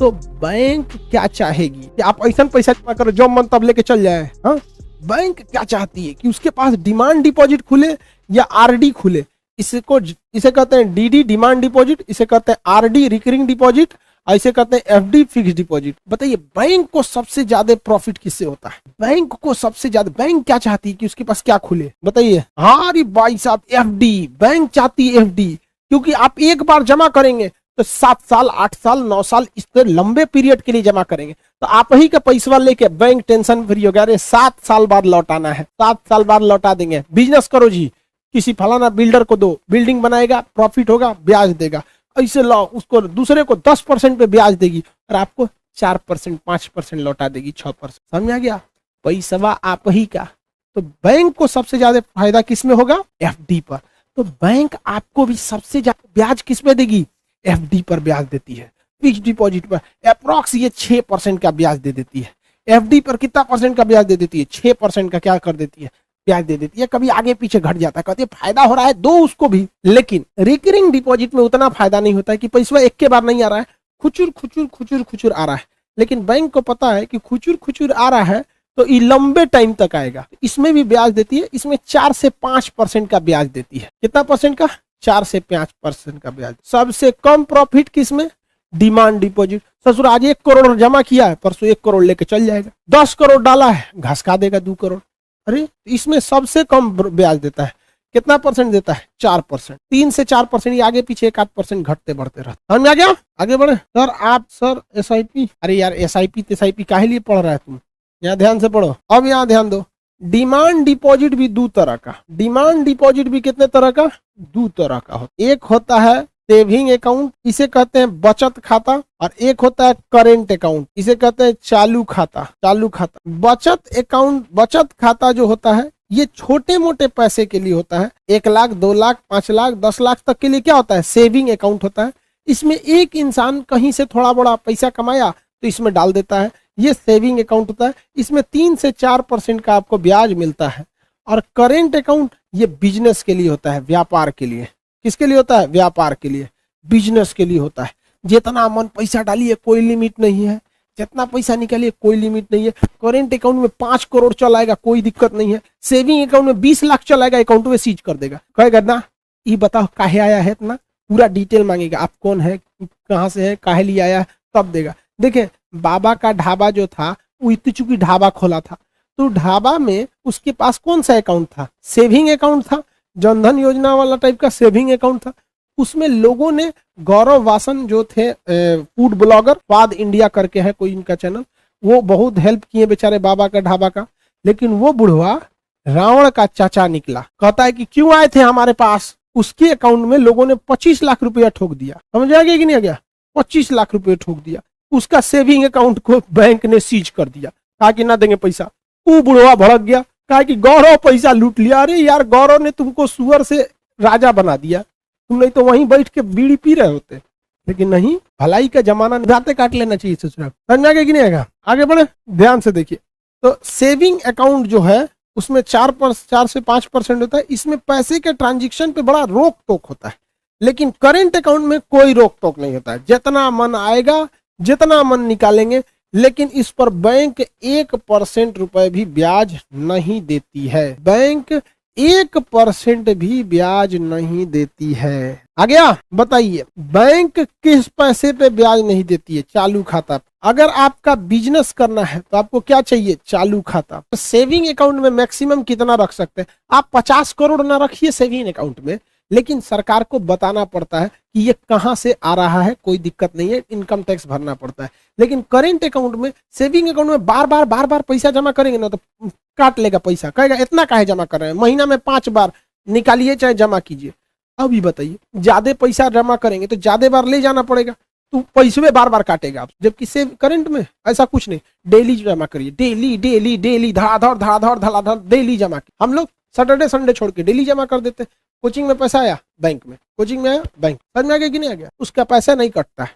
तो बैंक क्या चाहेगी कि आप ऐसा पैसा जमा करो जो मन तब लेके चल जाए? हाँ, बैंक क्या चाहती है कि उसके पास डिमांड डिपॉजिट खुले या आरडी खुले। इसे कहते हैं डीडी डिमांड डिपॉजिट, इसे कहते हैं आरडी रिकरिंग डिपॉजिट, ऐसे कहते हैं एफडी फिक्स डिपॉजिट। बताइए बैंक को सबसे ज्यादा प्रॉफिट किससे होता है? बैंक को सबसे ज्यादा, बैंक क्या चाहती है कि उसके पास क्या खुले? बताइए। हाँ अरे भाई साहब, एफडी। बैंक चाहती है एफडी, क्योंकि आप एक बार जमा करेंगे तो 7 साल 8 साल 9 साल इस तरह लंबे पीरियड के लिए जमा करेंगे, तो आप ही का पैसा लेके बैंक टेंशन फ्री हो गया। अरे 7 साल बाद लौटाना है, 7 साल बाद लौटा देंगे। बिजनेस करो जी, किसी फलाना बिल्डर को दो, बिल्डिंग बनाएगा, प्रॉफिट होगा, ब्याज देगा। ऐसे लो, उसको दूसरे को 10% पे ब्याज देगी और आपको 4% 5% लौटा देगी, 6%। समझ आ गया? पैसा आप ही का। तो बैंक को सबसे ज्यादा फायदा किस में होगा? एफडी पर। तो बैंक आपको भी सबसे ज्यादा ब्याज किस में देगी? एफडी पर ब्याज देती है। फिक्स डिपॉजिट पर अप्रॉक्स ये 6% का ब्याज दे देती है। एफडी पर कितना परसेंट का ब्याज दे देती है? 6% का क्या कर देती है? ब्याज दे देती है। कभी आगे पीछे घट जाता है, कहती है फायदा हो रहा है दो उसको भी। लेकिन रिकरिंग डिपॉजिट में उतना फायदा नहीं होता है कि पैसा एक के बार नहीं आ रहा है, खुचुर खुचुर खुचुर खुचुर आ रहा है। लेकिन बैंक को पता है कि खुचुर खुचुर आ रहा है तो ये लंबे टाइम तक आएगा। इसमें भी ब्याज देती है, इसमें 4 से 5% का ब्याज देती है। कितना परसेंट का? 4 से 5% का ब्याज। सबसे कम प्रॉफिट किसमें? Demand deposit. ससुर आज 1 करोड़ जमा किया है, परसों 1 करोड़ लेके चल जाएगा। 10 करोड़ डाला है, घसका देगा 2 करोड़। अरे इसमें सबसे कम ब्याज देता है। कितना परसेंट देता है? 4%। 3 से 4%, ये आगे पीछे 1-8% घटते बढ़ते रहते। समझ आ गया? आगे बढ़े। Sir SIP. अरे यार एसआईपी काहे लिए पढ़ रहा है तुम? यहाँ ध्यान से पढ़ो। अब यहाँ ध्यान दो, डिमांड डिपॉजिट भी 2 तरह का। डिमांड डिपॉजिट भी कितने तरह का? 2 तरह का होता है। एक होता है सेविंग अकाउंट, इसे कहते हैं बचत खाता, और एक होता है करेंट अकाउंट, इसे कहते हैं चालू खाता। बचत अकाउंट, बचत खाता जो होता है ये छोटे मोटे पैसे के लिए होता है। 1 लाख 2 लाख 5 लाख 10 लाख तक के लिए क्या होता है? सेविंग अकाउंट होता है। इसमें एक इंसान कहीं से थोड़ा बड़ा पैसा कमाया तो इसमें डाल देता है, ये सेविंग अकाउंट होता है। इसमें 3 से 4% का आपको ब्याज मिलता है। और करेंट अकाउंट ये बिजनेस के लिए होता है, व्यापार के लिए। किसके लिए होता है? व्यापार के लिए, बिजनेस के लिए होता है। जितना मन पैसा डालिए कोई लिमिट नहीं है, जितना पैसा निकालिए कोई लिमिट नहीं है। करेंट अकाउंट में 5 करोड़ चलाएगा, कोई दिक्कत नहीं है। सेविंग अकाउंट में 20 लाख चलाएगा, अकाउंट में सीज कर देगा। कहेगा ना ये बताओ काहे आया है इतना, पूरा डिटेल मांगेगा। आप कौन है, कहाँ से है, काहे लिए आया, तब देगा। देखें बाबा का ढाबा जो था वो इतनी चुकी ढाबा खोला था, तो ढाबा में उसके पास कौन सा अकाउंट था? सेविंग अकाउंट था, जनधन योजना वाला टाइप का सेविंग अकाउंट था। उसमें लोगों ने, गौरव वासन जो थे फूड ब्लॉगर, स्वाद इंडिया करके है कोई इनका चैनल, वो बहुत हेल्प किए बेचारे बाबा का ढाबा का। लेकिन वो बुढ़वा रावण का चाचा निकला, कहता है कि क्यों आए थे हमारे पास। उसके अकाउंट में लोगों ने 25 लाख रुपया ठोक दिया। समझ आ गया कि नहीं आ गया? 25 लाख रुपये ठोक दिया। उसका सेविंग अकाउंट को बैंक ने सीज कर दिया, कहा कि ना देंगे पैसा। वो बुढ़वा भड़क गया, कहा कि गौरव पैसा लूट लिया। अरे यार गौरव ने तुमको सुअर से राजा बना दिया, तुम नहीं तो वहीं बैठ के बीड़ी पी रहे होते। लेकिन नहीं, भलाई का जमाना, दांते काट लेना चाहिए ससुराल। समझ आ गया कि नहीं आएगा? आगे बढ़े, ध्यान से देखिए। तो सेविंग अकाउंट जो है उसमें 4 से 5% होता है। इसमें पैसे के ट्रांजेक्शन पे बड़ा रोक टोक होता है। लेकिन करेंट अकाउंट में कोई रोक टोक नहीं होता है, जितना मन आएगा जितना मन निकालेंगे। लेकिन इस पर बैंक 1% रुपए भी ब्याज नहीं देती है। बैंक 1% भी ब्याज नहीं देती है। आ गया? बताइए बैंक किस पैसे पे ब्याज नहीं देती है? चालू खाता। अगर आपका बिजनेस करना है तो आपको क्या चाहिए? चालू खाता। तो सेविंग अकाउंट में मैक्सिमम कितना रख सकते हैं आप? 50 करोड़ ना रखिए सेविंग अकाउंट में, लेकिन सरकार को बताना पड़ता है कि ये कहां से आ रहा है, कोई दिक्कत नहीं है, इनकम टैक्स भरना पड़ता है। लेकिन करेंट अकाउंट में, सेविंग अकाउंट में बार बार पैसा जमा करेंगे ना तो काट लेगा पैसा, कहेगा इतना काहे जमा कर रहे हैं, महीना में 5 बार निकालिए चाहे जमा कीजिए। अभी बताइए ज्यादा पैसा जमा करेंगे तो ज्यादा बार ले जाना पड़ेगा, तो पैसे बार बार काटेगा आप। जबकि सेव करेंट में ऐसा कुछ नहीं, डेली जमा करिए, डेली धड़ाधड़ डेली जमा। हम लोग सैटरडे संडे छोड़ के डेली जमा कर देते। कोचिंग में पैसा आया बैंक में, कोचिंग में आया बैंक। समझ में आ गया कि नहीं आ गया? उसका पैसा नहीं कटता है।